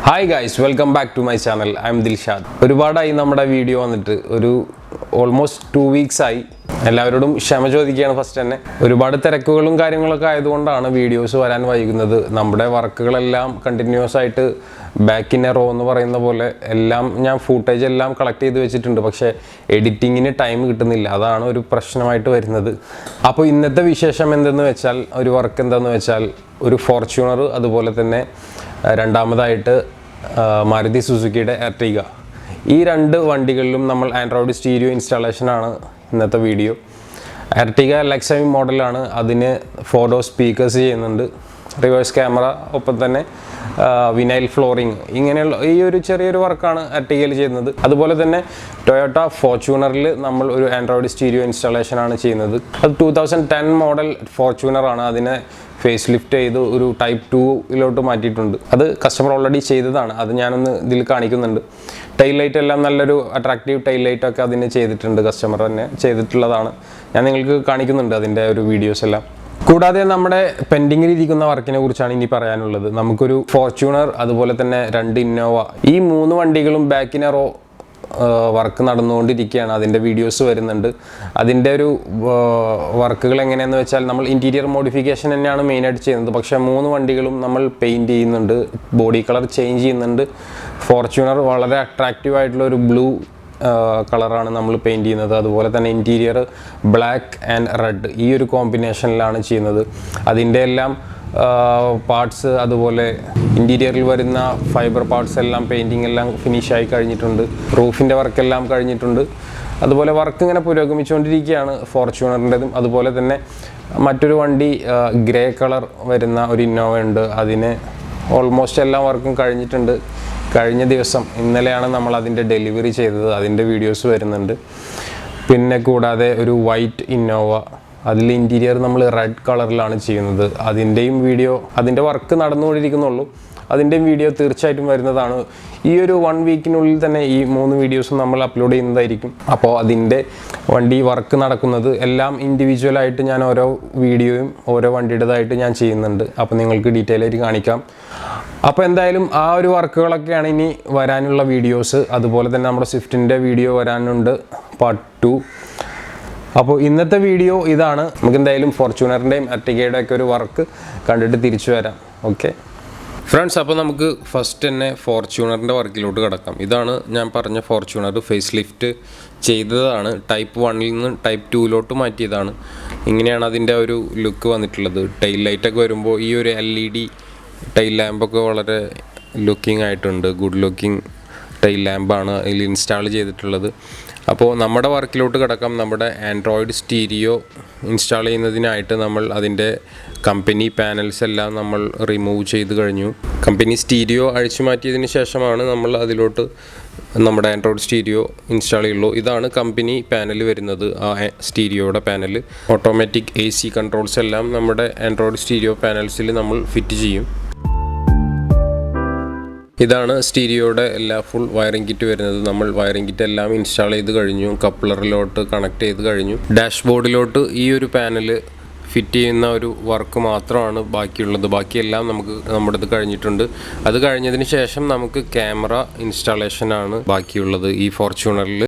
Hi guys, welcome back to my channel. I am Dilshad. ഒരുപാടായി നമ്മുടെ video വന്നിട്ട് almost 2 weeks ആയി. എല്ലാവരോടും ക്ഷമ ചോദിക്കുകയാണ് ഫസ്റ്റ് തന്നെ. ഒരുപാട് തിരക്കുകളും കാര്യങ്ങളൊക്കെ ആയതുകൊണ്ടാണ് വീഡിയോസ് വരാൻ വൈകുന്നത്. നമ്മുടെ വർക്കുകളെല്ലാം കണ്ടിന്യൂസ് ആയിട്ട് ബാക്ക് ഇൻ എ റോ എന്ന് പറയുന്ന പോലെ എല്ലാം ഞാൻ ഫൂട്ടേജ് എല്ലാം കളക്ട് ചെയ്ത് വെച്ചിട്ടുണ്ട്. പക്ഷേ എഡിറ്റിങ്ങിന് ടൈം കിട്ടുന്നില്ല. അതാണ് ഒരു പ്രശ്നമായിട്ട് വരുന്നത്. അപ്പോൾ ഇന്നത്തെ വിശേഷം എന്തെന്ന് വെച്ചാൽ ഒരു വർക്ക് എന്താണെന്ന് വെച്ചാൽ ഒരു ഫോർച്യൂണർ അതുപോലെ തന്നെ രണ്ടാമതായിട്ട് മാരുതി സുസുക്കിയുടെ എർട്ടിഗ ഈ രണ്ട് വണ്ടികളിലും നമ്മൾ ആൻഡ്രോയിഡ് സ്റ്റീരിയോ ഇൻസ്റ്റാളേഷനാണ് ഇന്നത്തെ വീഡിയോ. എർട്ടിഗ LX7 മോഡലാണ്. അതിന് 4 ഡോർ സ്പീക്കേഴ്സ് ചെയ്യുന്നുണ്ട്, റിവേഴ്സ് ക്യാമറ, ഒപ്പം തന്നെ വിനൈൽ ഫ്ലോറിങ്, ഇങ്ങനെയുള്ള ഈ ഒരു ചെറിയൊരു വർക്കാണ് എർട്ടിഗയിൽ ചെയ്യുന്നത്. അതുപോലെ തന്നെ ടൊയോട്ട ഫോർച്യൂണറിൽ നമ്മൾ ഒരു ആൻഡ്രോയിഡ് സ്റ്റീരിയോ ഇൻസ്റ്റാളേഷനാണ് ചെയ്യുന്നത്. അത് 2010 മോഡൽ ഫോർച്യൂണറാണ്. അതിനെ ഫേസ് ലിഫ്റ്റ് ചെയ്ത് ഒരു ടൈപ്പ് 2 മാറ്റിയിട്ടുണ്ട്. അത് കസ്റ്റമർ ഓൾറെഡി ചെയ്തതാണ്. അത് ഞാനൊന്ന് ഇതിൽ കാണിക്കുന്നുണ്ട്. ടൈൽ ലൈറ്റ് എല്ലാം നല്ലൊരു അട്രാക്റ്റീവ് ടൈൽ ലൈറ്റൊക്കെ അതിന് ചെയ്തിട്ടുണ്ട്. കസ്റ്റമർ തന്നെ ചെയ്തിട്ടുള്ളതാണ്. ഞാൻ നിങ്ങൾക്ക് കാണിക്കുന്നുണ്ട് അതിൻ്റെ ഒരു വീഡിയോസ് എല്ലാം. കൂടാതെ നമ്മുടെ പെൻഡിങ്ങിൽ ഇരിക്കുന്ന വർക്കിനെ കുറിച്ചാണ് ഇനി പറയാനുള്ളത്. നമുക്കൊരു ഫോർച്യൂണർ അതുപോലെ തന്നെ 2 ഇന്നോവ, ഈ 3 വണ്ടികളും ബാക്കിന് റോ വർക്ക് നടന്നുകൊണ്ടിരിക്കുകയാണ്. അതിൻ്റെ വീഡിയോസ് വരുന്നുണ്ട്. അതിൻ്റെ ഒരു വർക്കുകൾ എങ്ങനെയാണെന്ന് വെച്ചാൽ നമ്മൾ ഇൻറ്റീരിയർ മോഡിഫിക്കേഷൻ തന്നെയാണ് മെയിനായിട്ട് ചെയ്യുന്നത്. പക്ഷേ 3 വണ്ടികളും നമ്മൾ പെയിൻറ്റ് ചെയ്യുന്നുണ്ട്, ബോഡി കളർ ചേഞ്ച് ചെയ്യുന്നുണ്ട്. ഫോർച്യൂണർ വളരെ അട്രാക്റ്റീവ് ആയിട്ടുള്ള ഒരു ബ്ലൂ കളറാണ് നമ്മൾ പെയിൻറ്റ് ചെയ്യുന്നത്. അതുപോലെ തന്നെ ഇൻറ്റീരിയർ ബ്ലാക്ക് ആൻഡ് റെഡ്, ഈ ഒരു കോമ്പിനേഷനിലാണ് ചെയ്യുന്നത്. അതിൻ്റെ എല്ലാം പാർട്സ് അതുപോലെ ഇൻറ്റീരിയറിൽ വരുന്ന ഫൈബർ പാർട്സ് എല്ലാം പെയിൻറ്റിങ് എല്ലാം ഫിനിഷായി കഴിഞ്ഞിട്ടുണ്ട്. റൂഫിൻ്റെ വർക്കെല്ലാം കഴിഞ്ഞിട്ടുണ്ട്. അതുപോലെ വർക്ക് ഇങ്ങനെ പുരോഗമിച്ചുകൊണ്ടിരിക്കുകയാണ് ഫോർച്യൂണറിൻ്റെതും. അതുപോലെ തന്നെ മറ്റൊരു വണ്ടി ഗ്രേ കളർ വരുന്ന ഒരു ഇന്നോവ ഉണ്ട്. അതിന് ഓൾമോസ്റ്റ് എല്ലാ വർക്കും കഴിഞ്ഞിട്ടുണ്ട്. കഴിഞ്ഞ ദിവസം ഇന്നലെയാണ് നമ്മൾ അതിൻ്റെ ഡെലിവറി ചെയ്തത്. അതിൻ്റെ വീഡിയോസ് വരുന്നുണ്ട്. പിന്നെ കൂടാതെ ഒരു വൈറ്റ് ഇന്നോവ, അതിൽ ഇൻറ്റീരിയർ നമ്മൾ റെഡ് കളറിലാണ് ചെയ്യുന്നത്. അതിൻ്റെ വർക്ക് നടന്നുകൊണ്ടിരിക്കുന്നുള്ളൂ. അതിൻ്റെയും വീഡിയോ തീർച്ചയായിട്ടും വരുന്നതാണ്. ഈ ഒരു 1 വീക്കിനുള്ളിൽ തന്നെ ഈ 3 വീഡിയോസും നമ്മൾ അപ്ലോഡ് ചെയ്യുന്നതായിരിക്കും. അപ്പോൾ അതിൻ്റെ വണ്ടി വർക്ക് നടക്കുന്നത് എല്ലാം ഇൻഡിവിജ്വലായിട്ട് ഞാൻ ഓരോ വീഡിയോയും ഓരോ വണ്ടിയുടേതായിട്ട് ഞാൻ ചെയ്യുന്നുണ്ട്. അപ്പോൾ നിങ്ങൾക്ക് ഡീറ്റെയിൽ ആയിട്ട് കാണിക്കാം. അപ്പോൾ എന്തായാലും ആ ഒരു വർക്കുകളൊക്കെയാണ് ഇനി വരാനുള്ള വീഡിയോസ്. അതുപോലെ തന്നെ നമ്മുടെ സ്വിഫ്റ്റിൻ്റെ വീഡിയോ വരാനുണ്ട്, പാർട്ട് 2. അപ്പോൾ ഇന്നത്തെ വീഡിയോ ഇതാണ്. നമുക്ക് എന്തായാലും ഫോർച്യൂണറിൻ്റെയും എർട്ടിഗയുടെ ഒക്കെ ഒരു വർക്ക് കണ്ടിട്ട് തിരിച്ചു വരാം. ഓക്കെ ഫ്രണ്ട്സ്, അപ്പോൾ നമുക്ക് ഫസ്റ്റ് തന്നെ ഫോർച്യൂണറിൻ്റെ വർക്കിലോട്ട് കിടക്കാം. ഇതാണ് ഞാൻ പറഞ്ഞ ഫോർച്യൂണർ ഫേസ് ലിഫ്റ്റ് ചെയ്തതാണ്. ടൈപ്പ് 1-ൽ നിന്ന് ടൈപ്പ് 2-ലോട്ട് മാറ്റിയതാണ്. ഇങ്ങനെയാണ് അതിൻ്റെ ഒരു ലുക്ക് വന്നിട്ടുള്ളത്. ടൈൽ ലൈറ്റൊക്കെ വരുമ്പോൾ ഈ ഒരു LED ടൈൽ ലാമ്പൊക്കെ വളരെ ലുക്കിംഗ് ആയിട്ടുണ്ട്. ഗുഡ് ലുക്കിംഗ് ടൈൽ ലാമ്പാണ് ഇതിൽ ഇൻസ്റ്റാൾ ചെയ്തിട്ടുള്ളത്. അപ്പോൾ നമ്മുടെ വർക്കിലോട്ട് കിടക്കാം. നമ്മുടെ ആൻഡ്രോയിഡ് സ്റ്റീരിയോ ഇൻസ്റ്റാൾ ചെയ്യുന്നതിനായിട്ട് നമ്മൾ അതിൻ്റെ കമ്പനി പാനൽസ് എല്ലാം നമ്മൾ റിമൂവ് ചെയ്ത് കഴിഞ്ഞു. കമ്പനി സ്റ്റീരിയോ അഴിച്ചു മാറ്റിയതിന് ശേഷമാണ് നമ്മൾ അതിലോട്ട് നമ്മുടെ ആൻഡ്രോയിഡ് സ്റ്റീരിയോ ഇൻസ്റ്റാൾ ചെയ്യുള്ളൂ. ഇതാണ് കമ്പനി പാനൽ വരുന്നത്, ആ സ്റ്റീരിയോയുടെ പാനൽ. ഓട്ടോമാറ്റിക് AC കൺട്രോൾസ് എല്ലാം നമ്മുടെ ആൻഡ്രോയിഡ് സ്റ്റീരിയോ പാനൽസിൽ നമ്മൾ ഫിറ്റ് ചെയ്യും. ഇതാണ് സ്റ്റീരിയോയുടെ എല്ലാ ഫുൾ വയറിംഗ് കിറ്റ് വരുന്നത്. നമ്മൾ വയറിംഗ് കിറ്റ് എല്ലാം ഇൻസ്റ്റാൾ ചെയ്ത് കഴിഞ്ഞു. കപ്ലറിലോട്ട് കണക്ട് ചെയ്ത് കഴിഞ്ഞു. ഡാഷ്ബോർഡിലോട്ട് ഈ ഒരു പാനൽ ഫിറ്റ് ചെയ്യുന്ന ഒരു വർക്ക് മാത്രമാണ് ബാക്കിയുള്ളത്. ബാക്കിയെല്ലാം നമ്മുടേത് കഴിഞ്ഞിട്ടുണ്ട്. അത് കഴിഞ്ഞതിന് ശേഷം നമുക്ക് ക്യാമറ ഇൻസ്റ്റാളേഷനാണ് ബാക്കിയുള്ളത് ഈ ഫോർച്യൂണറിൽ.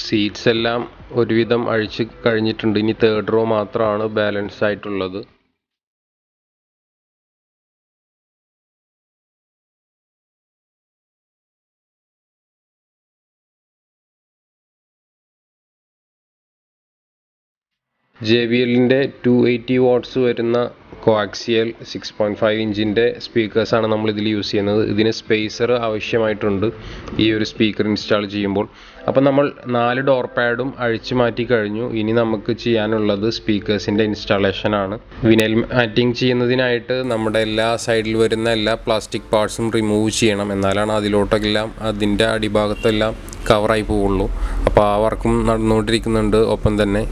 സീറ്റ്സ് എല്ലാം ഒരുവിധം അഴിച്ച് കഴിഞ്ഞിട്ടുണ്ട്. ഇനി തേർഡ് റോ മാത്രമാണ് ബാലൻസ് ആയിട്ടുള്ളത്. JBLൻ്റെ 280 വാട്ട്സ് വരുന്ന കോആക്സിയൽ 6.5 ഇഞ്ചിൻ്റെ സ്പീക്കേഴ്സാണ് നമ്മൾ ഇതിൽ യൂസ് ചെയ്യുന്നത്. ഇതിന് സ്പേസർ ആവശ്യമായിട്ടുണ്ട് ഈ ഒരു സ്പീക്കർ ഇൻസ്റ്റാൾ ചെയ്യുമ്പോൾ. അപ്പോൾ നമ്മൾ 4 ഡോർ പാഡും അഴിച്ചു മാറ്റി കഴിഞ്ഞു. ഇനി നമുക്ക് ചെയ്യാനുള്ളത് സ്പീക്കേഴ്സിൻ്റെ ഇൻസ്റ്റാളേഷനാണ്. വിനൈൽ മാറ്റിംഗ് ചെയ്യുന്നതിനായിട്ട് നമ്മുടെ എല്ലാ സൈഡിൽ വരുന്ന എല്ലാ പ്ലാസ്റ്റിക് പാർട്സും റിമൂവ് ചെയ്യണം. എന്നാലാണ് അതിലോട്ടെല്ലാം അതിൻ്റെ അടിഭാഗത്തെല്ലാം കവറായി പോവുള്ളൂ. അപ്പോൾ ആ വർക്കും നടന്നുകൊണ്ടിരിക്കുന്നുണ്ട്. ഒപ്പം തന്നെ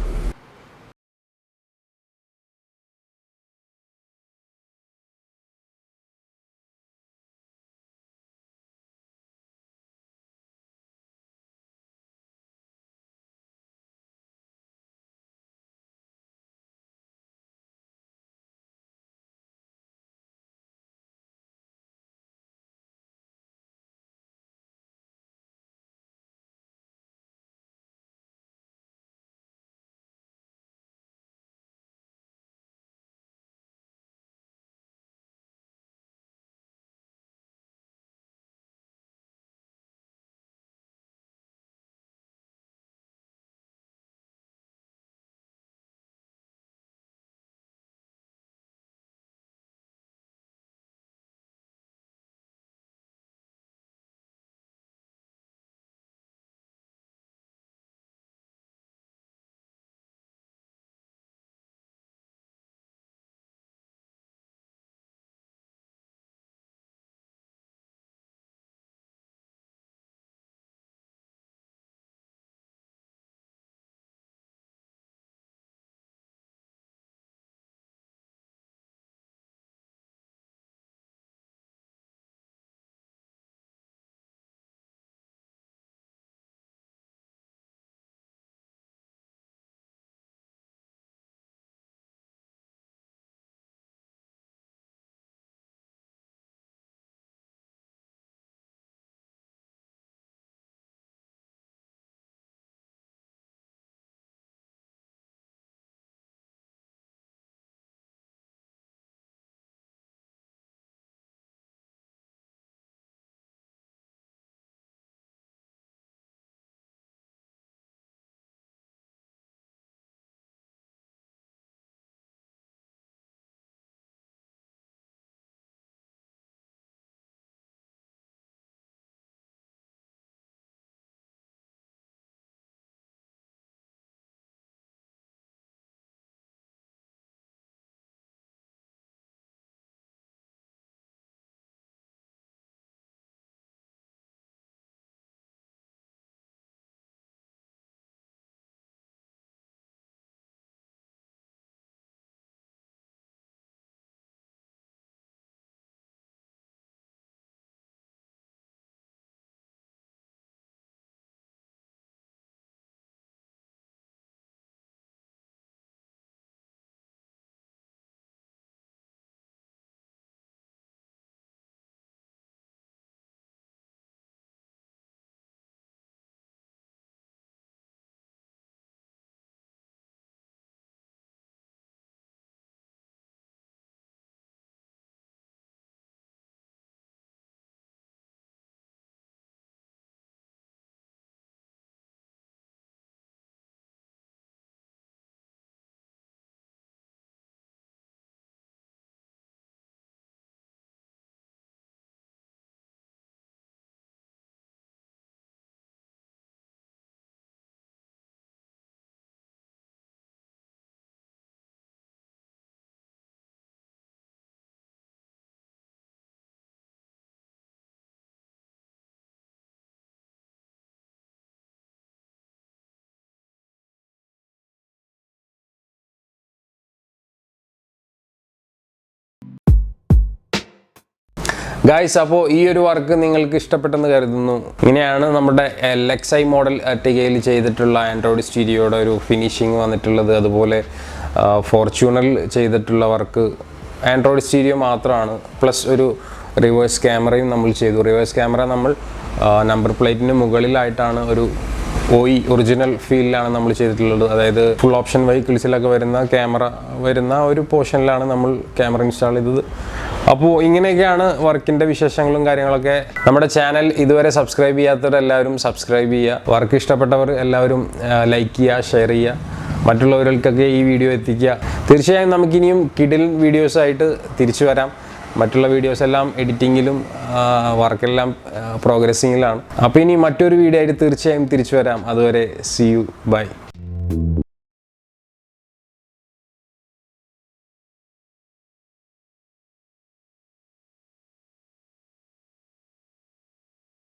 ഗായ്സ്, അപ്പോൾ ഈ ഒരു വർക്ക് നിങ്ങൾക്ക് ഇഷ്ടപ്പെട്ടെന്ന് കരുതുന്നു. ഇങ്ങനെയാണ് നമ്മുടെ LXI മോഡൽ എർട്ടിഗയിൽ ചെയ്തിട്ടുള്ള ആൻഡ്രോയിഡ് സ്റ്റീരിയോയുടെ ഒരു ഫിനിഷിങ് വന്നിട്ടുള്ളത്. അതുപോലെ ഫോർച്യൂണൽ ചെയ്തിട്ടുള്ള വർക്ക് ആൻഡ്രോയിഡ് സ്റ്റീരിയോ മാത്രമാണ്, പ്ലസ് ഒരു റിവേഴ്സ് ക്യാമറയും നമ്മൾ ചെയ്തു. റിവേഴ്സ് ക്യാമറ നമ്മൾ നമ്പർ പ്ലേറ്റിന് മുകളിലായിട്ടാണ് ഒരു ഒറിജിനൽ ഫീലിലാണ് നമ്മൾ ചെയ്തിട്ടുള്ളത്. അതായത് ഫുൾ ഓപ്ഷൻ വെഹിക്കിൾസിലൊക്കെ വരുന്ന ക്യാമറ വരുന്ന ഒരു പോർഷനിലാണ് നമ്മൾ ക്യാമറ ഇൻസ്റ്റാൾ ചെയ്തത്. അപ്പോൾ ഇങ്ങനെയൊക്കെയാണ് വർക്കിൻ്റെ വിശേഷങ്ങളും കാര്യങ്ങളൊക്കെ. നമ്മുടെ ചാനൽ ഇതുവരെ സബ്സ്ക്രൈബ് ചെയ്യാത്തവരെല്ലാവരും സബ്സ്ക്രൈബ് ചെയ്യുക. വർക്ക് ഇഷ്ടപ്പെട്ടവർ എല്ലാവരും ലൈക്ക് ചെയ്യുക, ഷെയർ ചെയ്യുക, മറ്റുള്ളവർക്കൊക്കെ ഈ വീഡിയോ എത്തിക്കുക. തീർച്ചയായും നമുക്കിനിയും കിടിൽ വീഡിയോസായിട്ട് തിരിച്ചു വരാം. മറ്റുള്ള വീഡിയോസ് എല്ലാം എഡിറ്റിങ്ങിലും വർക്കെല്ലാം പ്രോഗ്രസ്സിങ്ങിലാണ്. അപ്പോൾ ഇനി മറ്റൊരു വീഡിയോ ആയിട്ട് തീർച്ചയായും തിരിച്ചു വരാം. അതുവരെ സീ യു, ബൈ.